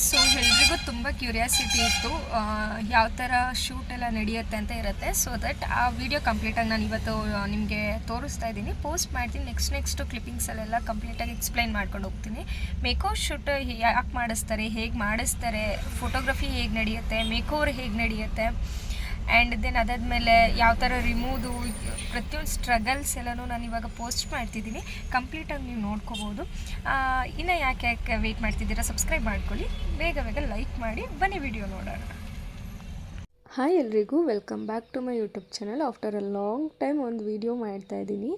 So ಎಲ್ರಿಗೂ ತುಂಬ curiosity ಇತ್ತು ಯಾವ ಥರ ಶೂಟ್ ಎಲ್ಲ ನಡೆಯುತ್ತೆ ಅಂತ ಇರುತ್ತೆ. ಸೊ ದಟ್ ಆ ವಿಡಿಯೋ ಕಂಪ್ಲೀಟಾಗಿ ನಾನು ಇವತ್ತು ನಿಮಗೆ ತೋರಿಸ್ತಾ ಇದ್ದೀನಿ, ಪೋಸ್ಟ್ ಮಾಡ್ತೀನಿ. ನೆಕ್ಸ್ಟು ಕ್ಲಿಪ್ಪಿಂಗ್ಸಲ್ಲೆಲ್ಲ ಕಂಪ್ಲೀಟಾಗಿ ಎಕ್ಸ್ಪ್ಲೈನ್ ಮಾಡ್ಕೊಂಡು ಹೋಗ್ತೀನಿ. ಮೇಕೋವರ್ ಶೂಟ್ ಯಾಕೆ ಮಾಡಿಸ್ತಾರೆ, ಹೇಗೆ ಮಾಡಿಸ್ತಾರೆ, ಫೋಟೋಗ್ರಫಿ ಹೇಗೆ ನಡೆಯುತ್ತೆ, ಮೇಕೋವರ್ ಹೇಗೆ ನಡೆಯುತ್ತೆ, ಆ್ಯಂಡ್ ದೆನ್ ಅದಾದಮೇಲೆ ಯಾವ ಥರ ರಿಮೂವ್ದು ಪ್ರತಿಯೊಂದು ಸ್ಟ್ರಗಲ್ಸ್ ಎಲ್ಲನೂ ನಾನು ಇವಾಗ ಪೋಸ್ಟ್ ಮಾಡ್ತಿದ್ದೀನಿ. ಕಂಪ್ಲೀಟಾಗಿ ನೀವು ನೋಡ್ಕೋಬೋದು. ಇನ್ನು ಯಾಕೆ ವೆಯ್ಟ್ ಮಾಡ್ತಿದ್ದೀರಾ, ಸಬ್ಸ್ಕ್ರೈಬ್ ಮಾಡ್ಕೊಳ್ಳಿ, ಬೇಗ ಲೈಕ್ ಮಾಡಿ, ಬನ್ನಿ ವಿಡಿಯೋ ನೋಡೋಣ. ಹಾಯ್ ಎಲ್ರಿಗೂ, welcome back to my YouTube channel. After a long time ಒಂದು ವಿಡಿಯೋ ಮಾಡ್ತಾಯಿದ್ದೀನಿ.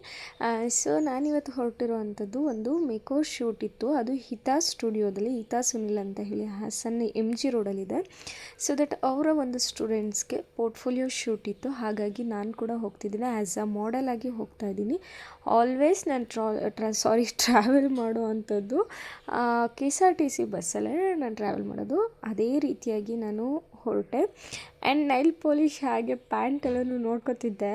ಸೊ ನಾನಿವತ್ತು ಹೊರಟಿರುವಂಥದ್ದು ಒಂದು ಮೇಕೋವರ್ ಶೂಟ್ ಇತ್ತು. ಅದು ಹಿತಾ ಸ್ಟುಡಿಯೋದಲ್ಲಿ, ಹಿತಾ ಸುನಿಲ್ ಅಂತ ಹೇಳಿ ಹಾಸನ್ MG ರೋಡಲ್ಲಿದೆ. ಸೊ ದಟ್ ಅವರ ಒಂದು ಸ್ಟೂಡೆಂಟ್ಸ್ಗೆ ಪೋರ್ಟ್ಫೋಲಿಯೋ ಶೂಟ್ ಇತ್ತು. ಹಾಗಾಗಿ ನಾನು ಕೂಡ ಹೋಗ್ತಿದ್ದೀನಿ, ಆ್ಯಸ್ ಅ ಮಾಡೆಲ್ ಆಗಿ ಹೋಗ್ತಾ ಇದ್ದೀನಿ. ಆಲ್ವೇಸ್ ನಾನು ಟ್ರಾವೆಲ್ ಮಾಡೋ ಅಂಥದ್ದು KSRTC ಬಸ್ಸಲ್ಲೇ ನಾನು ಟ್ರಾವೆಲ್ ಮಾಡೋದು. ಅದೇ ರೀತಿಯಾಗಿ ನಾನು ಹೊರಟೆ. ಆ್ಯಂಡ್ ನೈಲ್ ಪಾಲಿಷ್ ಹಾಗೆ ಪ್ಯಾಂಟೆಲ್ಲನೂ ನೋಡ್ಕೊತಿದ್ದೆ.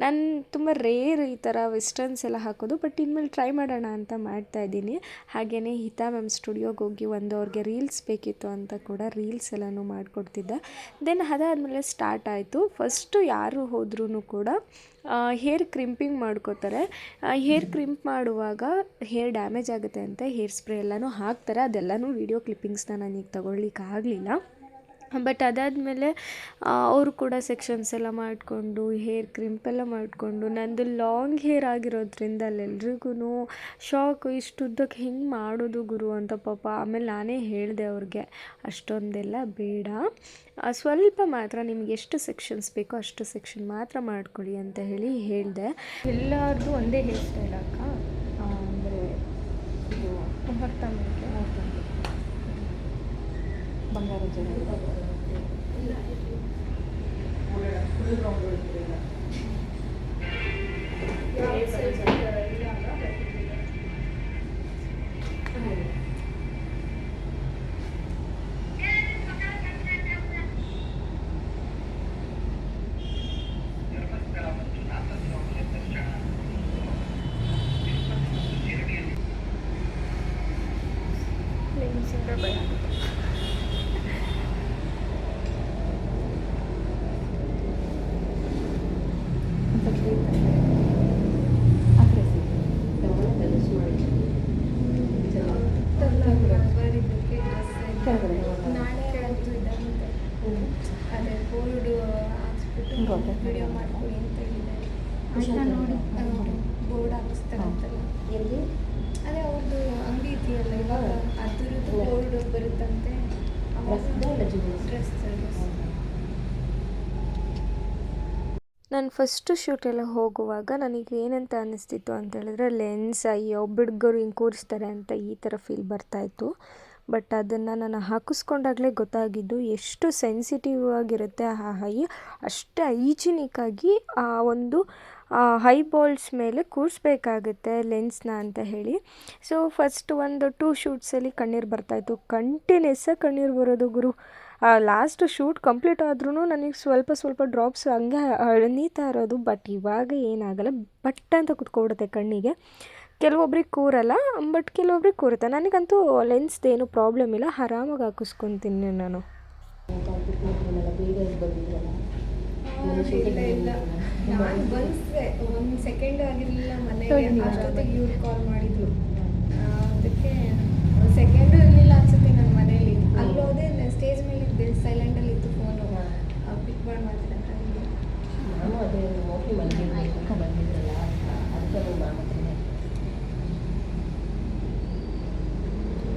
ನಾನು ತುಂಬ ರೇರ್ ಈ ಥರ ವೆಸ್ಟರ್ನ್ಸ್ ಎಲ್ಲ ಹಾಕೋದು, ಬಟ್ ಇನ್ಮೇಲೆ ಟ್ರೈ ಮಾಡೋಣ ಅಂತ ಮಾಡ್ತಾಯಿದ್ದೀನಿ. ಹಾಗೆಯೇ ಹಿತಾ ಮ್ಯಾಮ್ ಸ್ಟುಡಿಯೋಗೆ ಹೋಗಿ ಒಂದು ಅವ್ರಿಗೆ ರೀಲ್ಸ್ ಬೇಕಿತ್ತು ಅಂತ ಕೂಡ ರೀಲ್ಸ್ ಎಲ್ಲನೂ ಮಾಡಿಕೊಡ್ತಿದ್ದೆ. ದೆನ್ ಅದಾದಮೇಲೆ ಸ್ಟಾರ್ಟ್ ಆಯಿತು. ಫಸ್ಟು ಯಾರು ಹೋದ್ರೂ ಕೂಡ ಹೇರ್ ಕ್ರಿಂಪಿಂಗ್ ಮಾಡ್ಕೋತಾರೆ. ಹೇರ್ ಕ್ರಿಂಪ್ ಮಾಡುವಾಗ ಹೇರ್ ಡ್ಯಾಮೇಜ್ ಆಗುತ್ತೆ ಅಂತ ಹೇರ್ ಸ್ಪ್ರೇ ಎಲ್ಲನೂ ಹಾಕ್ತಾರೆ. ಅದೆಲ್ಲನೂ ವೀಡಿಯೋ ಕ್ಲಿಪ್ಪಿಂಗ್ಸ್ನ ನನಗೆ ತಗೊಳ್ಳಿಕ್ಕಾಗಲಿಲ್ಲ. ಬಟ್ ಅದಾದಮೇಲೆ ಅವರು ಕೂಡ ಸೆಕ್ಷನ್ಸ್ ಎಲ್ಲ ಮಾಡಿಕೊಂಡು ಹೇರ್ ಕ್ರಿಂಪೆಲ್ಲ ಮಾಡಿಕೊಂಡು, ನಂದು ಲಾಂಗ್ ಹೇರ್ ಆಗಿರೋದ್ರಿಂದ ಅಲ್ಲೆಲ್ರಿಗೂ ಶಾಕು, ಇಷ್ಟುದ್ದಕ್ಕೆ ಹಿಂಗೆ ಮಾಡೋದು ಗುರು ಅಂತ ಪಾಪ. ಆಮೇಲೆ ನಾನೇ ಹೇಳಿದೆ ಅವ್ರಿಗೆ, ಅಷ್ಟೊಂದೆಲ್ಲ ಬೇಡ, ಸ್ವಲ್ಪ ಮಾತ್ರ ನಿಮ್ಗೆ ಎಷ್ಟು ಸೆಕ್ಷನ್ಸ್ ಬೇಕೋ ಅಷ್ಟು ಸೆಕ್ಷನ್ ಮಾತ್ರ ಮಾಡ್ಕೊಳ್ಳಿ ಅಂತ ಹೇಳಿದೆ. ಎಲ್ಲರದು ಒಂದೇ ಹೇರ್ ಸ್ಟೈಲ್ ಅಕ್ಕ, ಅಂದರೆ ಇದು ಮುಹೂರ್ತಕ್ಕೆ ಬಂಗಾರ ಜನ ಭಯ ನಾಳೆ ಹೇಳೋದು ಇದ್ದಂತೆ ಅದೇ ಬೋರ್ಡ್ ಹಾಕ್ಸ್ಬಿಟ್ಟು ವಿಡಿಯೋ ಮಾಡ್ಕೊಳ್ಳಿ ಅಂತ ಹೇಳಿದ್ದಾರೆ. ನೋಡಿ ಬೋರ್ಡ್ ಹಾಕಿಸ್ತಾರಂತಲ್ಲ, ಎಲ್ಲಿ ಅದೇ ಅವ್ರದ್ದು ಅಂಗಡಿ ಇದೆಯಲ್ಲ ಇವಾಗ, ಅದ್ರದ್ದು ಬೋರ್ಡ್ ಬರುತ್ತಂತೆ. ಡ್ರೆಸ್ ನಾನು ಫಸ್ಟು ಶೂಟೆಲ್ಲ ಹೋಗುವಾಗ ನನಗೆ ಏನಂತ ಅನ್ನಿಸ್ತಿತ್ತು ಅಂತ ಹೇಳಿದ್ರೆ, ಲೆನ್ಸ್ ಅಯ್ಯೋ ಬಿಡ್ಗರು ಹಿಂಗೆ ಕೂರಿಸ್ತಾರೆ ಅಂತ ಈ ಥರ ಫೀಲ್ ಬರ್ತಾಯಿತ್ತು. ಬಟ್ ಅದನ್ನು ನಾನು ಹಾಕಿಸ್ಕೊಂಡಾಗಲೇ ಗೊತ್ತಾಗಿದ್ದು ಎಷ್ಟು ಸೆನ್ಸಿಟಿವ್ ಆಗಿರುತ್ತೆ ಆ ಹೈ, ಅಷ್ಟು ಹೈಜಿನಿಕ್ಕಾಗಿ ಆ ಒಂದು ಹೈ ಬಾಲ್ಸ್ ಮೇಲೆ ಕೂರಿಸ್ಬೇಕಾಗುತ್ತೆ ಲೆನ್ಸ್ನ ಅಂತ ಹೇಳಿ. ಸೊ ಫಸ್ಟ್ ಒಂದು 2 ಶೂಟ್ಸಲ್ಲಿ ಕಣ್ಣೀರು ಬರ್ತಾಯಿತ್ತು, ಕಂಟಿನ್ಯೂಸ್ಸಾಗಿ ಕಣ್ಣೀರು ಬರೋದು ಗುರು. ಲಾಸ್ಟ್ ಶೂಟ್ ಕಂಪ್ಲೀಟ್ ಆದ್ರೂ ನನಗೆ ಸ್ವಲ್ಪ ಡ್ರಾಪ್ಸ್ ಹಂಗೆ ಅಳಿತಾ ಇರೋದು. ಬಟ್ ಇವಾಗ ಏನಾಗಲ್ಲ, ಬಟ್ ಅಂತ ಕುತ್ಕೊಬಿಡುತ್ತೆ ಕಣ್ಣಿಗೆ. ಕೆಲವೊಬ್ರಿಗೆ ಕೂರಲ್ಲ, ಬಟ್ ಕೆಲವೊಬ್ರಿಗೆ ಕೂರುತ್ತೆ. ನನಗಂತೂ ಲೆನ್ಸ್ದೇನು ಪ್ರಾಬ್ಲಮ್ ಇಲ್ಲ, ಆರಾಮಾಗಿ ಹಾಕಿಸ್ಕೊತೀನಿ ನಾನು. ಒಂದು ಸೆಕೆಂಡ್ ಆಗಿರಲಿಲ್ಲ ಮನೆಗೆ, ಅಷ್ಟೊತ್ತಿಗೆ ಇವ್ರು ಕಾಲ್ ಮಾಡಿದ್ರು. ಅದಕ್ಕೆ ಸೆಕೆಂಡು ಇರಲಿಲ್ಲ ಅನ್ಸುತ್ತೆ ನನ್ನ ಮನೇಲಿ. ಅಲ್ಲೋದೆ ಸ್ಟೇಜ್ ಮೇಲೆ ಇದ್ದೆ, ಸೈಲೆಂಟಲ್ಲಿ ಇತ್ತು ಫೋನು, ಪಿಕ್ ಮಾಡಿ ಮಾತಾಡ್ತಾ ನಾನು ಅದೇ ಹೋಗಿ ಬಂದಿದ್ರಲ್ಲ ಅದಕ್ಕೆ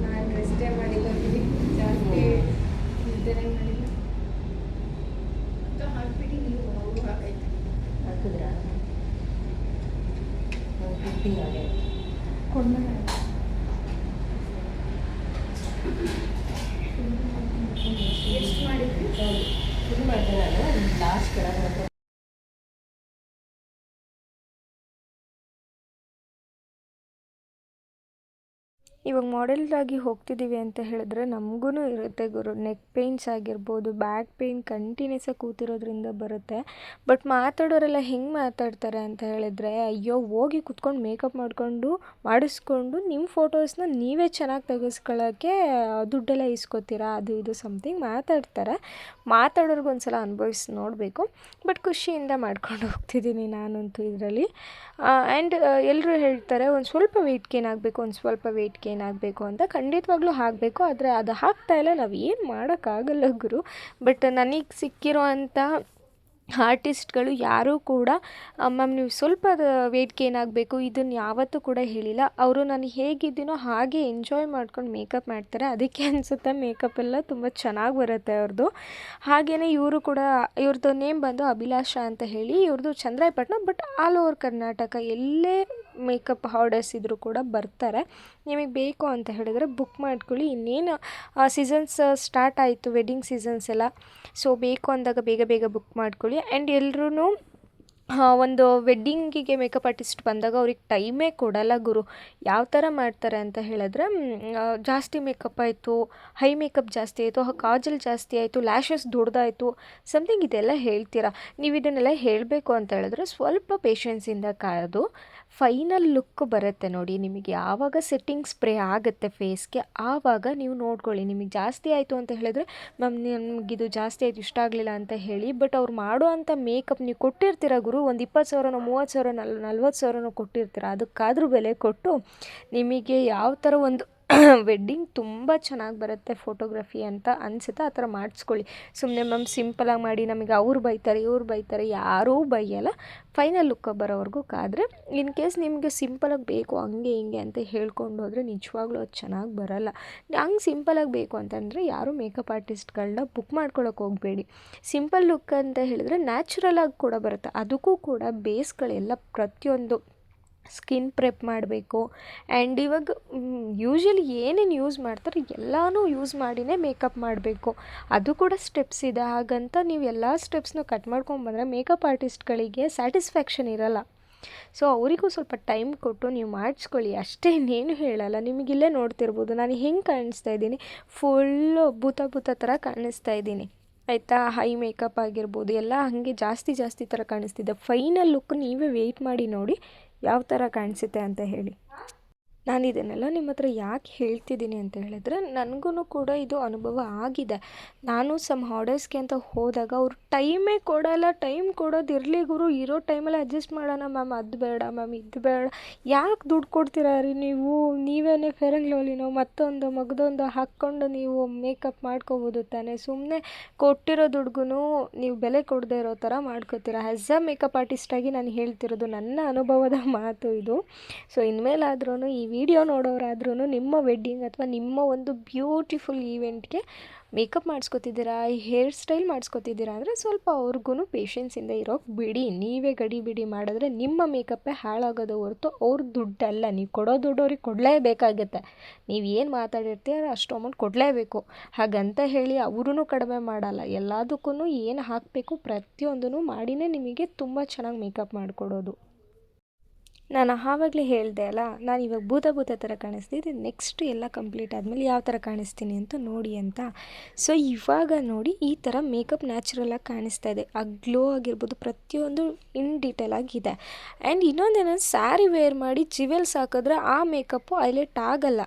ನಾನು ರೆಸ್ಟೇ ಮಾಡಿದ್ದೀನಿ, ಜಾಸ್ತಿ ನಿದ್ದೆನೇ ಮಾಡಿಲ್ಲ. ಹಾಕ್ಬಿಟ್ಟು ನೀವು ಹಾಕಿದ್ರಾ ಫಿಫ್ಟಿಂಗ್ ಆಗಿ ಕೊಡ್ಮೇಲೆ ಎಷ್ಟು ಮಾಡಿದ್ರಿ? ಇದು ಮಾಡಿದೆ ನಾನು ಲಾಸ್ಟ್ ಕೆಳಗೆ. ಇವಾಗ ಮಾಡೆಲ್ಲಾಗಿ ಹೋಗ್ತಿದ್ದೀವಿ ಅಂತ ಹೇಳಿದ್ರೆ ನಮಗೂ ಇರುತ್ತೆ ಗುರು, ನೆಕ್ ಪೇಯ್ನ್ಸ್ ಆಗಿರ್ಬೋದು, ಬ್ಯಾಕ್ ಪೇಯ್ನ್ ಕಂಟಿನ್ಯೂಸಾಗಿ ಕೂತಿರೋದ್ರಿಂದ ಬರುತ್ತೆ. ಬಟ್ ಮಾತಾಡೋರೆಲ್ಲ ಹೆಂಗೆ ಮಾತಾಡ್ತಾರೆ ಅಂತ ಹೇಳಿದ್ರೆ, ಅಯ್ಯೋ ಹೋಗಿ ಕುತ್ಕೊಂಡು ಮೇಕಪ್ ಮಾಡಿಸ್ಕೊಂಡು ನಿಮ್ಮ ಫೋಟೋಸ್ನ ನೀವೇ ಚೆನ್ನಾಗಿ ತೆಗೆಸ್ಕೊಳ್ಳೋಕ್ಕೆ ದುಡ್ಡೆಲ್ಲ ಇಸ್ಕೊತೀರಾ, ಅದು ಇದು ಸಮಥಿಂಗ್ ಮಾತಾಡ್ತಾರೆ. ಮಾತಾಡೋರ್ಗೆ ಒಂದು ಸಲ ಅನುಭವಿಸಿ ನೋಡಬೇಕು. ಬಟ್ ಖುಷಿಯಿಂದ ಮಾಡ್ಕೊಂಡು ಹೋಗ್ತಿದ್ದೀನಿ ನಾನಂತೂ ಇದರಲ್ಲಿ. ಆ್ಯಂಡ್ ಎಲ್ಲರೂ ಹೇಳ್ತಾರೆ ಒಂದು ಸ್ವಲ್ಪ ವೆಯ್ಟ್ ಗೇನ್ ಆಗಬೇಕು, ಒಂದು ಸ್ವಲ್ಪ ವೆಯ್ಟ್ ಗೇನ್ ಆಗಬೇಕು ಅಂತ. ಖಂಡಿತವಾಗ್ಲೂ ಆಗಬೇಕು, ಆದರೆ ಅದು ಆಗ್ತಾಯಿಲ್ಲ, ನಾವು ಏನು ಮಾಡೋಕ್ಕಾಗಲ್ಲ ಗುರು. ಬಟ್ ನನಗೆ ಸಿಕ್ಕಿರೋ ಅಂಥ ಆರ್ಟಿಸ್ಟ್ಗಳು ಯಾರೂ ಕೂಡ ಮ್ಯಾಮ್ ನೀವು ಸ್ವಲ್ಪ ವೆಯ್ಟ್ ಗೇನ್ ಆಗಬೇಕು ಇದನ್ನು ಯಾವತ್ತೂ ಕೂಡ ಹೇಳಿಲ್ಲ. ಅವರು ನಾನು ಹೇಗಿದ್ದೀನೋ ಹಾಗೆ ಎಂಜಾಯ್ ಮಾಡ್ಕೊಂಡು ಮೇಕಪ್ ಮಾಡ್ತಾರೆ. ಅದಕ್ಕೆ ಅನಿಸುತ್ತೆ ಮೇಕಪ್ ಎಲ್ಲ ತುಂಬ ಚೆನ್ನಾಗಿ ಬರುತ್ತೆ ಅವ್ರದ್ದು. ಹಾಗೆಯೇ ಇವರು ಕೂಡ, ಇವ್ರದ್ದು ನೇಮ್ ಬಂದು ಅಭಿಲಾಷಾ ಅಂತ ಹೇಳಿ, ಇವ್ರದ್ದು Chandrayapatna. But all over Karnataka ಎಲ್ಲೇ ಮೇಕಪ್ ಆರ್ಡರ್ಸ್ ಇದ್ದರೂ ಕೂಡ ಬರ್ತಾರೆ. ನಿಮಗೆ ಬೇಕು ಅಂತ ಹೇಳಿದ್ರೆ ಬುಕ್ ಮಾಡ್ಕೊಳ್ಳಿ. ಇನ್ನೇನು ಸೀಸನ್ಸ್ ಸ್ಟಾರ್ಟ್ ಆಯಿತು, ವೆಡ್ಡಿಂಗ್ ಸೀಸನ್ಸ್ ಎಲ್ಲ. ಸೊ ಬೇಕು ಅಂದಾಗ ಬೇಗ ಬೇಗ ಬುಕ್ ಮಾಡ್ಕೊಳ್ಳಿ. ಆ್ಯಂಡ್ ಎಲ್ರೂ ಒಂದು ವೆಡ್ಡಿಂಗಿಗೆ ಮೇಕಪ್ ಆರ್ಟಿಸ್ಟ್ ಬಂದಾಗ ಅವ್ರಿಗೆ ಟೈಮೇ ಕೊಡಲ್ಲ ಗುರು. ಯಾವ ಥರ ಮಾಡ್ತಾರೆ ಅಂತ ಹೇಳಿದ್ರೆ, ಜಾಸ್ತಿ ಮೇಕಪ್ ಆಯಿತು, ಹೈ ಮೇಕಪ್ ಜಾಸ್ತಿ ಆಯಿತು, ಕಾಜಲ್ ಜಾಸ್ತಿ ಆಯಿತು, ಲ್ಯಾಶಸ್ ದೊಡ್ಡದಾಯಿತು, ಸಮಥಿಂಗ್ ಇದೆಲ್ಲ ಹೇಳ್ತೀರಾ. ನೀವು ಇದನ್ನೆಲ್ಲ ಹೇಳಬೇಕು ಅಂತ ಹೇಳಿದ್ರೆ ಸ್ವಲ್ಪ ಪೇಷನ್ಸಿಂದ ಕಾಯೋದು. ಫೈನಲ್ ಲುಕ್ ಬರುತ್ತೆ ನೋಡಿ ನಿಮಗೆ. ಯಾವಾಗ ಸೆಟ್ಟಿಂಗ್ ಸ್ಪ್ರೇ ಆಗುತ್ತೆ ಫೇಸ್ಗೆ ಆವಾಗ ನೀವು ನೋಡ್ಕೊಳ್ಳಿ. ನಿಮಗೆ ಜಾಸ್ತಿ ಆಯಿತು ಅಂತ ಹೇಳಿದ್ರೆ ಮ್ಯಾಮ್ ನಮಗಿದು ಜಾಸ್ತಿ ಆಯಿತು, ಇಷ್ಟ ಆಗಲಿಲ್ಲ ಅಂತ ಹೇಳಿ. ಬಟ್ ಅವ್ರು ಮಾಡೋ ಅಂಥ ಮೇಕಪ್ ನೀವು ಕೊಟ್ಟಿರ್ತೀರ ಗುರು, ಒಂದು 20,000ನೋ 30,000 40,000ನೋ ಕೊಟ್ಟಿರ್ತೀರ. ಅದಕ್ಕಾದರೂ ಬೆಲೆ ಕೊಟ್ಟು ನಿಮಗೆ ಯಾವ ಥರ ಒಂದು ವೆಡ್ಡಿಂಗ್ ತುಂಬ ಚೆನ್ನಾಗಿ ಬರುತ್ತೆ ಫೋಟೋಗ್ರಫಿ ಅಂತ ಅನಿಸುತ್ತೆ ಆ ಥರ ಮಾಡಿಸ್ಕೊಳ್ಳಿ. ಸುಮ್ಮನೆ ಮ್ಯಾಮ್ ಸಿಂಪಲಾಗಿ ಮಾಡಿ ನಮಗೆ ಅವ್ರು ಬೈತಾರೆ ಇವ್ರು ಬೈತಾರೆ, ಯಾರೂ ಬೈಯಲ್ಲ. ಫೈನಲ್ ಲುಕ್ ಬರೋವರೆಗೂ ಕಾದರೆ, ಇನ್ ಕೇಸ್ ನಿಮಗೆ ಸಿಂಪಲಾಗಿ ಬೇಕು ಹಂಗೆ ಹಿಂಗೆ ಅಂತ ಹೇಳ್ಕೊಂಡು ಹೋದರೆ ನಿಜವಾಗ್ಲೂ ಅದು ಚೆನ್ನಾಗಿ ಬರೋಲ್ಲ. ಹಂಗೆ ಸಿಂಪಲಾಗಿ ಬೇಕು ಅಂತಂದರೆ ಯಾರೂ ಮೇಕಪ್ ಆರ್ಟಿಸ್ಟ್ಗಳನ್ನ ಬುಕ್ ಮಾಡ್ಕೊಳ್ಳೋಕೆ ಹೋಗಬೇಡಿ. ಸಿಂಪಲ್ ಲುಕ್ ಅಂತ ಹೇಳಿದ್ರೆ ನ್ಯಾಚುರಲಾಗಿ ಕೂಡ ಬರುತ್ತೆ. ಅದಕ್ಕೂ ಕೂಡ ಬೇಸ್ಗಳೆಲ್ಲ ಪ್ರತಿಯೊಂದು ಸ್ಕಿನ್ ಪ್ರೆಪ್ ಮಾಡಬೇಕು. ಆ್ಯಂಡ್ ಇವಾಗ ಯೂಶ್ವಲಿ ಏನೇನು ಯೂಸ್ ಮಾಡ್ತಾರೆ ಎಲ್ಲನೂ ಯೂಸ್ ಮಾಡಿನೇ ಮೇಕಪ್ ಮಾಡಬೇಕು. ಅದು ಕೂಡ ಸ್ಟೆಪ್ಸ್ ಇದೆ. ಹಾಗಂತ ನೀವು ಎಲ್ಲ ಸ್ಟೆಪ್ಸ್ನ ಕಟ್ ಮಾಡ್ಕೊಂಬಂದರೆ ಮೇಕಪ್ ಆರ್ಟಿಸ್ಟ್ಗಳಿಗೆ ಸ್ಯಾಟಿಸ್ಫ್ಯಾಕ್ಷನ್ ಇರೋಲ್ಲ. ಸೊ ಅವರಿಗೂ ಸ್ವಲ್ಪ ಟೈಮ್ ಕೊಟ್ಟು ನೀವು ಮಾಡಿಸ್ಕೊಳ್ಳಿ ಅಷ್ಟೇ, ಇನ್ನೇನು ಹೇಳಲ್ಲ. ನಿಮಗಿಲ್ಲೇ ನೋಡ್ತಿರ್ಬೋದು ನಾನು ಹೆಂಗೆ ಕಾಣಿಸ್ತಾ ಇದ್ದೀನಿ, ಫುಲ್ಲು ಭೂತ ಥರ ಕಾಣಿಸ್ತಾ ಇದ್ದೀನಿ ಆಯಿತಾ. ಹೈ ಮೇಕಪ್ ಆಗಿರ್ಬೋದು ಎಲ್ಲ ಹಾಗೆ ಜಾಸ್ತಿ ಥರ ಕಾಣಿಸ್ತಿದ್ದೆ. ಫೈನಲ್ ಲುಕ್ ನೀವೇ ವೆಯ್ಟ್ ಮಾಡಿ ನೋಡಿ ಯಾವ ಥರ ಕಾಣಿಸುತ್ತೆ ಅಂತ ಹೇಳಿ. ನಾನು ಇದನ್ನೆಲ್ಲ ನಿಮ್ಮ ಹತ್ರ ಯಾಕೆ ಹೇಳ್ತಿದ್ದೀನಿ ಅಂತ ಹೇಳಿದ್ರೆ, ನನಗೂ ಕೂಡ ಇದು ಅನುಭವ ಆಗಿದೆ. ನಾನು ಸಮ್ ಆರ್ಡರ್ಸ್ಗೆ ಅಂತ ಹೋದಾಗ ಅವ್ರು ಟೈಮೇ ಕೊಡೋಲ್ಲ. ಟೈಮ್ ಕೊಡೋದಿರಲಿ ಗುರು, ಇರೋ ಟೈಮಲ್ಲಿ ಅಡ್ಜಸ್ಟ್ ಮಾಡೋಣ ಮ್ಯಾಮ್, ಅದು ಬೇಡ ಮ್ಯಾಮ್ ಇದು ಬೇಡ. ಯಾಕೆ ದುಡ್ಡು ಕೊಡ್ತೀರಾ ರೀ ನೀವು? ನೀವೇನೇ ಫೇರ್ ಆ್ಯಂಡ್ ಲವ್ಲಿನೋ ಮತ್ತೊಂದು ಮಗದೊಂದು ಹಾಕ್ಕೊಂಡು ನೀವು ಮೇಕಪ್ ಮಾಡ್ಕೋಬೋದು ತಾನೆ. ಸುಮ್ಮನೆ ಕೊಟ್ಟಿರೋ ದುಡ್ಗೂ ನೀವು ಬೆಲೆ ಕೊಡದೇ ಇರೋ ಥರ ಮಾಡ್ಕೋತೀರಾ. ಆ್ಯಸ್ ಅ ಮೇಕಪ್ ಆರ್ಟಿಸ್ಟಾಗಿ ನಾನು ಹೇಳ್ತಿರೋದು ನನ್ನ ಅನುಭವದ ಮಾತು ಇದು. ಸೊ ಇನ್ಮೇಲಾದ್ರೂ ಈ ವಿಡಿಯೋ ನೋಡೋರಾದ್ರೂ ನಿಮ್ಮ ವೆಡ್ಡಿಂಗ್ ಅಥವಾ ನಿಮ್ಮ ಒಂದು ಬ್ಯೂಟಿಫುಲ್ ಈವೆಂಟ್ಗೆ ಮೇಕಪ್ ಮಾಡಿಸ್ಕೊತಿದ್ದೀರಾ, ಹೇರ್ ಸ್ಟೈಲ್ ಮಾಡಿಸ್ಕೊತಿದ್ದೀರಾ ಅಂದರೆ ಸ್ವಲ್ಪ ಅವ್ರಿಗೂ ಪೇಷನ್ಸಿಂದ ಇರೋಕ್ಕೆ ಬಿಡಿ. ನೀವೇ ಗಡಿಬಿಡಿ ಮಾಡಿದ್ರೆ ನಿಮ್ಮ ಮೇಕಪ್ಪೇ ಹಾಳಾಗೋದು ಹೊರತು ಅವ್ರ ದುಡ್ಡಲ್ಲ. ನೀವು ಕೊಡೋ ದುಡ್ಡು ಅವ್ರಿಗೆ ಕೊಡಲೇಬೇಕಾಗತ್ತೆ. ನೀವು ಏನು ಮಾತಾಡಿರ್ತೀರ ಅಷ್ಟು ಅಮೌಂಟ್ ಕೊಡಲೇಬೇಕು. ಹಾಗಂತ ಹೇಳಿ ಅವರೂ ಕಡಿಮೆ ಮಾಡಲ್ಲ. ಎಲ್ಲದಕ್ಕೂ ಏನು ಹಾಕಬೇಕು ಪ್ರತಿಯೊಂದೂ ಮಾಡಿನೇ ನಿಮಗೆ ತುಂಬ ಚೆನ್ನಾಗಿ ಮೇಕಪ್ ಮಾಡಿಕೊಡೋದು. ನಾನು ಆವಾಗಲೇ ಹೇಳಿದೆ ಅಲ್ಲ, ನಾನು ಇವಾಗ ಭೂತ ಥರ ಕಾಣಿಸ್ತಿದ್ದೆ. ನೆಕ್ಸ್ಟ್ ಎಲ್ಲ ಕಂಪ್ಲೀಟ್ ಆದಮೇಲೆ ಯಾವ ಥರ ಕಾಣಿಸ್ತೀನಿ ಅಂತ ನೋಡಿ ಅಂತ. ಸೊ ಇವಾಗ ನೋಡಿ ಈ ಥರ ಮೇಕಪ್ ನ್ಯಾಚುರಲಾಗಿ ಕಾಣಿಸ್ತಾ ಇದೆ. ಆ ಗ್ಲೋ ಆಗಿರ್ಬೋದು ಪ್ರತಿಯೊಂದು ಇನ್ ಡೀಟೇಲ್ ಆಗಿದೆ. ಆ್ಯಂಡ್ ಇನ್ನೊಂದೇನಂದ್ರೆ ಸ್ಯಾರಿ ವೇರ್ ಮಾಡಿ ಜಿವೆಲ್ಸ್ ಹಾಕಿದ್ರೆ ಆ ಮೇಕಪ್ಪು ಹೈಲೈಟ್ ಆಗಲ್ಲ.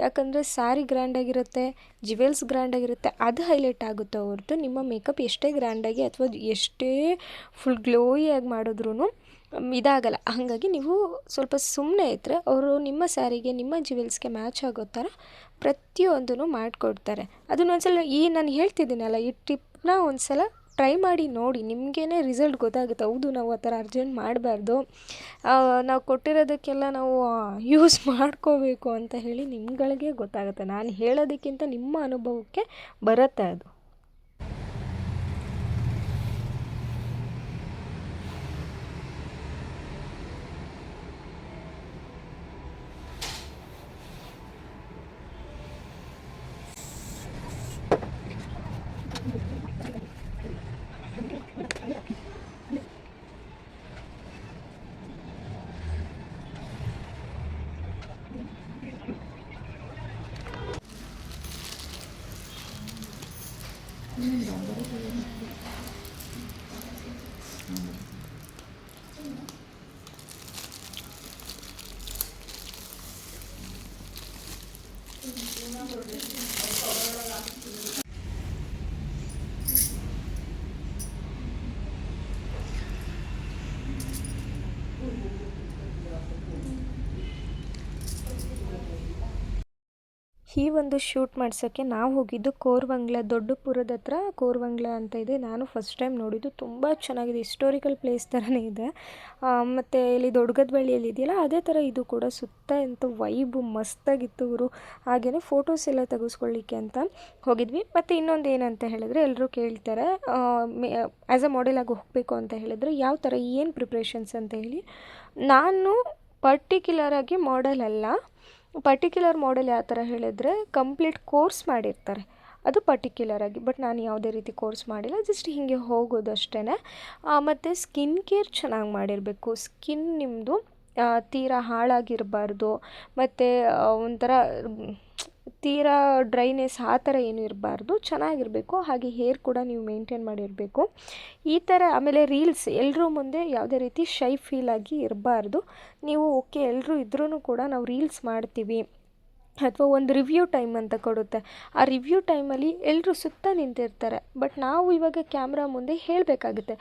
ಯಾಕಂದರೆ ಸ್ಯಾರಿ ಗ್ರ್ಯಾಂಡಾಗಿರುತ್ತೆ, ಜಿವೆಲ್ಸ್ ಗ್ರ್ಯಾಂಡಾಗಿರುತ್ತೆ, ಅದು ಹೈಲೈಟ್ ಆಗುತ್ತೆ ಹೊರತು ನಿಮ್ಮ ಮೇಕಪ್ ಎಷ್ಟೇ ಗ್ರ್ಯಾಂಡಾಗಿ ಅಥವಾ ಎಷ್ಟೇ ಫುಲ್ ಗ್ಲೋಯಿಯಾಗಿ ಮಾಡಿದ್ರೂ ಇದಾಗಲ್ಲ. ಹಾಗಾಗಿ ನೀವು ಸ್ವಲ್ಪ ಸುಮ್ಮನೆ ಇದ್ದರೆ ಅವರು ನಿಮ್ಮ ಸ್ಯಾರಿಗೆ ನಿಮ್ಮ ಜ್ಯುವೆಲ್ಸ್ಗೆ ಮ್ಯಾಚ್ ಆಗೋ ಥರ ಪ್ರತಿಯೊಂದೂ ಮಾಡಿಕೊಡ್ತಾರೆ. ಅದನ್ನೊಂದ್ಸಲ ನಾನು ಹೇಳ್ತಿದ್ದೀನಲ್ಲ ಈ ಟಿಪ್ನ ಒಂದು ಸಲ ಟ್ರೈ ಮಾಡಿ ನೋಡಿ, ನಿಮಗೇ ರಿಸಲ್ಟ್ ಗೊತ್ತಾಗುತ್ತೆ. ಹೌದು ನಾವು ಆ ಥರ ಅರ್ಜೆಂಟ್ ಮಾಡಬಾರ್ದು, ನಾವು ಕೊಟ್ಟಿರೋದಕ್ಕೆಲ್ಲ ನಾವು ಯೂಸ್ ಮಾಡ್ಕೋಬೇಕು ಅಂತ ಹೇಳಿ ನಿಮ್ಗಳಿಗೆ ಗೊತ್ತಾಗುತ್ತೆ. ನಾನು ಹೇಳೋದಕ್ಕಿಂತ ನಿಮ್ಮ ಅನುಭವಕ್ಕೆ ಬರುತ್ತೆ ಅದು. ಈ ಒಂದು ಶೂಟ್ ಮಾಡ್ಸೋಕ್ಕೆ ನಾವು ಹೋಗಿದ್ದು ಕೋರವಂಗ್ಲ ದೊಡ್ಡಪುರದ ಹತ್ರ ಕೋರವಂಗ್ಲ ಅಂತ ಇದೆ. ನಾನು ಫಸ್ಟ್ ಟೈಮ್ ನೋಡಿದ್ದು. ತುಂಬ ಚೆನ್ನಾಗಿದೆ, ಹಿಸ್ಟೋರಿಕಲ್ ಪ್ಲೇಸ್ ಥರನೇ ಇದೆ. ಮತ್ತು ಇಲ್ಲಿ ದೊಡ್ಡಗದ್ಬಳ್ಳಿಯಲ್ಲಿ ಇದೆಯಲ್ಲ ಅದೇ ಥರ ಇದು ಕೂಡ ಸುತ್ತ ಎಂತ ವೈಬು ಮಸ್ತಾಗಿತ್ತು ಗುರು. ಹಾಗೆಯೇ ಫೋಟೋಸ್ ಎಲ್ಲ ತೆಗೆಸ್ಕೊಳ್ಳಿಕ್ಕೆ ಅಂತ ಹೋಗಿದ್ವಿ. ಮತ್ತು ಇನ್ನೊಂದು ಏನಂತ ಹೇಳಿದ್ರೆ ಎಲ್ಲರೂ ಕೇಳ್ತಾರೆ ಆ್ಯಸ್ ಅ ಮಾಡೆಲ್ ಆಗಿ ಹೋಗಬೇಕು ಅಂತ ಹೇಳಿದರೆ ಯಾವ ಥರ ಏನು ಪ್ರಿಪ್ರೇಷನ್ಸ್ ಅಂತ ಹೇಳಿ. ನಾನು ಪರ್ಟಿಕ್ಯುಲರಾಗಿ ಮಾಡೆಲ್ ಅಲ್ಲ. ಪರ್ಟಿಕ್ಯುಲರ್ ಮಾಡೆಲ್ ಯಾವ ಥರ ಹೇಳಿದ್ರೆ ಕಂಪ್ಲೀಟ್ ಕೋರ್ಸ್ ಮಾಡಿರ್ತಾರೆ, ಅದು ಪರ್ಟಿಕ್ಯುಲರಾಗಿ. ಬಟ್ ನಾನು ಯಾವುದೇ ರೀತಿ ಕೋರ್ಸ್ ಮಾಡಿಲ್ಲ, ಜಸ್ಟ್ ಹೀಗೆ ಹೋಗೋದು ಅಷ್ಟೇ. ಮತ್ತು ಸ್ಕಿನ್ ಕೇರ್ ಚೆನ್ನಾಗಿ ಮಾಡಿರಬೇಕು. ಸ್ಕಿನ್ ನಿಮ್ಮದು ತೀರಾ ಹಾಳಾಗಿರಬಾರ್ದು, ಮತ್ತು ಒಂಥರ ತೀರಾ ಡ್ರೈನೆಸ್ ಆ ಥರ ಏನೂ ಇರಬಾರ್ದು, ಚೆನ್ನಾಗಿರಬೇಕು. ಹಾಗೆ ಹೇರ್ ಕೂಡ ನೀವು ಮೇಂಟೈನ್ ಮಾಡಿರಬೇಕು ಈ ಥರ. ಆಮೇಲೆ ರೀಲ್ಸ್ ಎಲ್ಲರೂ ಮುಂದೆ ಯಾವುದೇ ರೀತಿ ಶೈ ಫೀಲ್ ಆಗಿ ಇರಬಾರ್ದು. ನೀವು ಓಕೆ ಎಲ್ಲರೂ ಇದ್ರೂ ಕೂಡ ನಾವು ರೀಲ್ಸ್ ಮಾಡ್ತೀವಿ ಅಥವಾ ಒಂದು ರಿವ್ಯೂ ಟೈಮ್ ಅಂತ ಕೊಡುತ್ತೆ, ಆ ರಿವ್ಯೂ ಟೈಮಲ್ಲಿ ಎಲ್ಲರೂ ಸುತ್ತ ನಿಂತಿರ್ತಾರೆ. ಬಟ್ ನಾವು ಇವಾಗ ಕ್ಯಾಮ್ರಾ ಮುಂದೆ ಹೇಳಬೇಕಾಗುತ್ತೆ,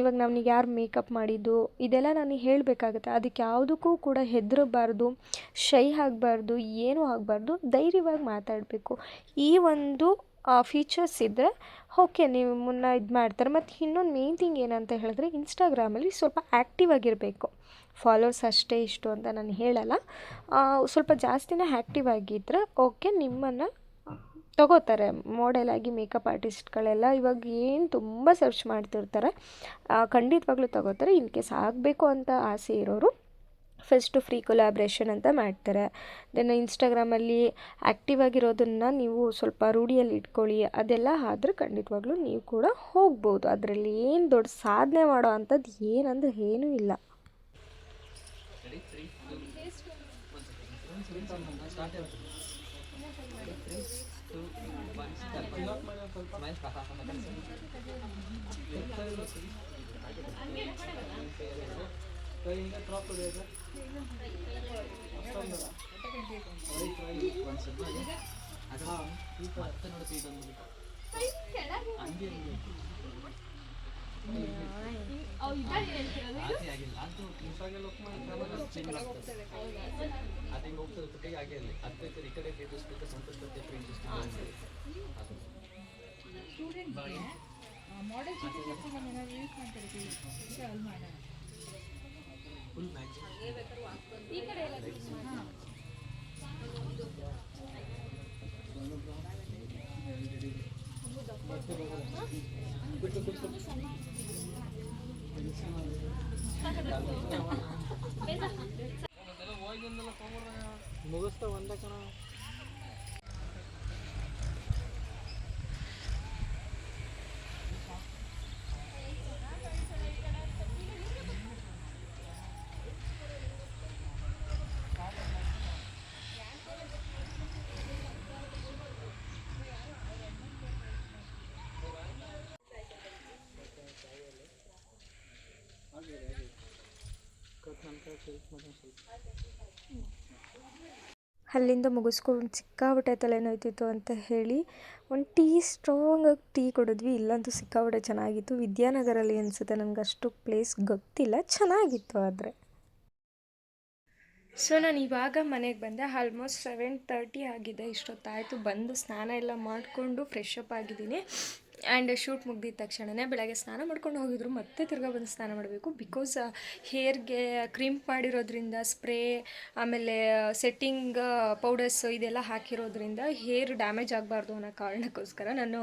ಇವಾಗ ನಮಗೆ ಯಾರು ಮೇಕಪ್ ಮಾಡಿದ್ದು ಇದೆಲ್ಲ ನನಗೆ ಹೇಳಬೇಕಾಗುತ್ತೆ. ಅದಕ್ಕೆ ಯಾವುದಕ್ಕೂ ಕೂಡ ಹೆದರಬಾರ್ದು, ಶೈ ಆಗಬಾರ್ದು, ಏನೂ ಆಗಬಾರ್ದು, ಧೈರ್ಯವಾಗಿ ಮಾತಾಡಬೇಕು. ಈ ಒಂದು ಫೀಚರ್ಸ್ ಇದ್ದರೆ ಓಕೆ ನೀವು ಮುನ್ನ ಇದು ಮಾಡ್ತಾರೆ. ಮತ್ತು ಇನ್ನೊಂದು ಮೇನ್ ಥಿಂಗ್ ಏನಂತ ಹೇಳಿದ್ರೆ ಇನ್ಸ್ಟಾಗ್ರಾಮಲ್ಲಿ ಸ್ವಲ್ಪ ಆ್ಯಕ್ಟಿವ್ ಆಗಿರಬೇಕು. ಫಾಲೋವರ್ಸ್ ಅಷ್ಟೇ ಇಷ್ಟು ಅಂತ ನಾನು ಹೇಳಲ್ಲ, ಸ್ವಲ್ಪ ಜಾಸ್ತಿನೇ ಆ್ಯಕ್ಟಿವ್ ಆಗಿದ್ದರೆ ಓಕೆ ನಿಮ್ಮನ್ನು ತಗೋತಾರೆ. ಮಾಡೆಲಾಗಿ ಮೇಕಪ್ ಆರ್ಟಿಸ್ಟ್ಗಳೆಲ್ಲ ಇವಾಗ ಏನು ತುಂಬ ಸರ್ಚ್ ಮಾಡ್ತಿರ್ತಾರೆ, ಖಂಡಿತವಾಗ್ಲೂ ತಗೋತಾರೆ. ಇನ್ ಕೇಸ್ ಆಗಬೇಕು ಅಂತ ಆಸೆ ಇರೋರು ಫಸ್ಟು ಫ್ರೀ ಕೊಲಾಬ್ರೇಷನ್ ಅಂತ ಮಾಡ್ತಾರೆ. ದೆನ್ ಇನ್ಸ್ಟಾಗ್ರಾಮಲ್ಲಿ ಆ್ಯಕ್ಟಿವ್ ಆಗಿರೋದನ್ನು ನೀವು ಸ್ವಲ್ಪ ರೂಢಿಯಲ್ಲಿ ಇಟ್ಕೊಳ್ಳಿ. ಅದೆಲ್ಲ ಆದರೆ ಖಂಡಿತವಾಗ್ಲೂ ನೀವು ಕೂಡ ಹೋಗ್ಬೋದು. ಅದರಲ್ಲಿ ಏನು ದೊಡ್ಡ ಸಾಧನೆ ಮಾಡೋ ಅಂಥದ್ದು ಏನಂದ್ರೆ ಏನೂ ಇಲ್ಲ. ಮುಗಿಸ್ತಾ ಒಂದೇ ಕಣ. ಅಲ್ಲಿಂದ ಮುಗಿಸ್ಕೊಂಡು ಸಿಕ್ಕಾಪಟ್ಟೆ ತಲೆನೋಯ್ತಿತ್ತು ಅಂತ ಹೇಳಿ ಒಂದು ಟೀ ಸ್ಟ್ರಾಂಗಾಗಿ ಟೀ ಕುಡಿದ್ವಿ. ಇಲ್ಲಂತೂ ಸಿಕ್ಕಾಪಟ್ಟೆ ಚೆನ್ನಾಗಿತ್ತು. ವಿದ್ಯಾನಗರಲ್ಲಿ ಅನಿಸುತ್ತೆ, ನನಗೆ ಅಷ್ಟು ಪ್ಲೇಸ್ ಗೊತ್ತಿಲ್ಲ, ಚೆನ್ನಾಗಿತ್ತು. ಆದರೆ ಸೊ ನಾನು ಇವಾಗ ಮನೆಗೆ ಬಂದೆ. ಆಲ್ಮೋಸ್ಟ್ 7:30 ಆಗಿದೆ. ಇಷ್ಟೊತ್ತಾಯಿತು. ಬಂದು ಸ್ನಾನ ಎಲ್ಲ ಮಾಡಿಕೊಂಡು ಫ್ರೆಶ್ ಅಪ್ ಆಗಿದ್ದೀನಿ. ಆ್ಯಂಡ್ ಶೂಟ್ ಮುಗ್ದಿದ ತಕ್ಷಣವೇ ಬೆಳಗ್ಗೆ ಸ್ನಾನ ಮಾಡ್ಕೊಂಡು ಹೋಗಿದ್ರು, ಮತ್ತೆ ತಿರ್ಗಾ ಬಂದು ಸ್ನಾನ ಮಾಡಬೇಕು. ಬಿಕಾಸ್ ಹೇರ್ಗೆ ಕ್ರೀಮ್ ಮಾಡಿರೋದ್ರಿಂದ, ಸ್ಪ್ರೇ ಆಮೇಲೆ ಸೆಟ್ಟಿಂಗ್ ಪೌಡರ್ಸ್ ಇದೆಲ್ಲ ಹಾಕಿರೋದ್ರಿಂದ ಹೇರ್ ಡ್ಯಾಮೇಜ್ ಆಗಬಾರ್ದು ಅನ್ನೋ ಕಾರಣಕ್ಕೋಸ್ಕರ ನಾನು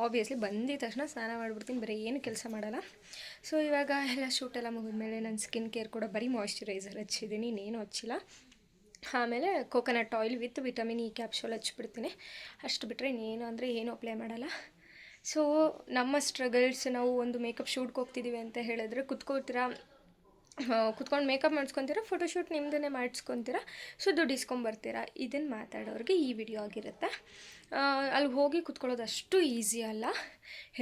ಆಬ್ವಿಯಸ್ಲಿ ಬಂದಿದ ತಕ್ಷಣ ಸ್ನಾನ ಮಾಡಿಬಿಡ್ತೀನಿ, ಬೇರೆ ಏನು ಕೆಲಸ ಮಾಡಲ್ಲ. ಸೊ ಇವಾಗ ಎಲ್ಲ ಶೂಟೆಲ್ಲ ಮುಗಿದ್ಮೇಲೆ ನನ್ನ ಸ್ಕಿನ್ ಕೇರ್ ಕೂಡ ಬರೀ ಮಾಯ್ಶ್ಚರೈಸರ್ ಹಚ್ಚಿದ್ದೀನಿ, ಇನ್ನೇನು ಹಚ್ಚಿಲ್ಲ. ಆಮೇಲೆ coconut oil with vitamin E capsule ಹಚ್ಬಿಡ್ತೀನಿ. ಅಷ್ಟು ಬಿಟ್ಟರೆ ಇನ್ನೇನು ಅಂದರೆ ಏನೂ ಅಪ್ಲೈ ಮಾಡಲ್ಲ. ಸೊ ನಮ್ಮ ಸ್ಟ್ರಗಲ್ಸ್, ನಾವು ಒಂದು ಮೇಕಪ್ ಶೂಟ್ಗೆ ಹೋಗ್ತಿದ್ದೀವಿ ಅಂತ ಹೇಳಿದ್ರೆ ಕುತ್ಕೋತೀರ, ಕುತ್ಕೊಂಡು ಮೇಕಪ್ ಮಾಡಿಸ್ಕೊತೀರಾ, ಫೋಟೋಶೂಟ್ ನಿಮ್ಮದೇ ಮಾಡಿಸ್ಕೊತೀರಾ, ಸೊ ದುಡ್ಡು ಇಸ್ಕೊಂಬರ್ತೀರಾ. ಇದನ್ನು ಮಾತಾಡೋರಿಗೆ ಈ ವಿಡಿಯೋ ಆಗಿರುತ್ತೆ. ಅಲ್ಲಿ ಹೋಗಿ ಕುತ್ಕೊಳ್ಳೋದು ಅಷ್ಟು ಈಸಿ ಅಲ್ಲ,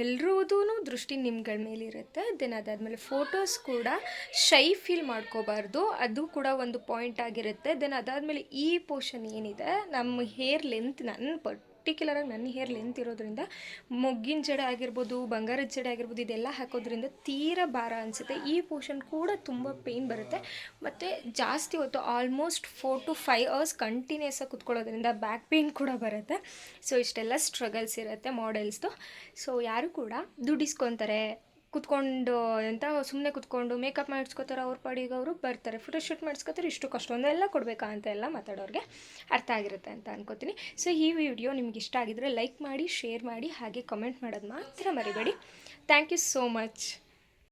ಎಲ್ರದೂ ದೃಷ್ಟಿ ನಿಮ್ಗಳ ಮೇಲಿರುತ್ತೆ. ದೆನ್ ಅದಾದಮೇಲೆ ಫೋಟೋಸ್ ಕೂಡ ಶೈ ಫೀಲ್ ಮಾಡ್ಕೋಬಾರ್ದು, ಅದು ಕೂಡ ಒಂದು ಪಾಯಿಂಟ್ ಆಗಿರುತ್ತೆ. ದೆನ್ ಅದಾದಮೇಲೆ ಈ ಪೋರ್ಷನ್ ಏನಿದೆ, ನಮ್ಮ ಹೇರ್ ಲೆಂತ್, ಪರ್ಟಿಕ್ಯುಲರಾಗಿ ನನ್ನ ಹೇರ್ ಲೆಂತ್ ಇರೋದ್ರಿಂದ ಮೊಗ್ಗಿನ ಜಡೆ ಆಗಿರ್ಬೋದು, ಬಂಗಾರದ ಜಡೆ ಆಗಿರ್ಬೋದು, ಇದೆಲ್ಲ ಹಾಕೋದ್ರಿಂದ ತೀರಾ ಭಾರ ಅನಿಸುತ್ತೆ. ಈ ಪೋರ್ಷನ್ ಕೂಡ ತುಂಬ ಪೇಯ್ನ್ ಬರುತ್ತೆ. ಮತ್ತು ಜಾಸ್ತಿ ಹೊತ್ತು ಆಲ್ಮೋಸ್ಟ್ 4 to 5 hours ಕಂಟಿನ್ಯೂಸ್ ಆಗಿ ಕುತ್ಕೊಳ್ಳೋದ್ರಿಂದ ಬ್ಯಾಕ್ ಪೇಯ್ನ್ ಕೂಡ ಬರುತ್ತೆ. ಸೊ ಇಷ್ಟೆಲ್ಲ ಸ್ಟ್ರಗಲ್ಸ್ ಇರುತ್ತೆ ಮಾಡೆಲ್ಸ್ದು. ಸೊ ಯಾರು ಕೂಡ ದುಡ್ಡು ಇಸ್ಕೊತಾರೆ, ಕುತ್ಕೊಂಡು ಅಂತ ಸುಮ್ಮನೆ ಕುತ್ಕೊಂಡು ಮೇಕಪ್ ಮಾಡಿಸ್ಕೋತಾರೆ, ಅವ್ರ ಪಾಡಿಗೆ ಅವರು ಬರ್ತಾರೆ, ಫೋಟೋಶೂಟ್ ಮಾಡಿಸ್ಕೋತಾರೆ, ಇಷ್ಟು ಕಷ್ಟೊಂದೆಲ್ಲ ಕೊಡಬೇಕಾ ಅಂತ ಎಲ್ಲ ಮಾತಾಡೋರಿಗೆ ಅರ್ಥ ಆಗಿರುತ್ತೆ ಅಂತ ಅನ್ಕೋತೀನಿ. ಸೊ ಈ ವಿಡಿಯೋ ನಿಮ್ಗೆ ಇಷ್ಟ ಆಗಿದ್ರೆ ಲೈಕ್ ಮಾಡಿ, ಶೇರ್ ಮಾಡಿ, ಹಾಗೆ ಕಮೆಂಟ್ ಮಾಡೋದು ಮಾತ್ರ ಮರಿಬೇಡಿ. Thank you so much.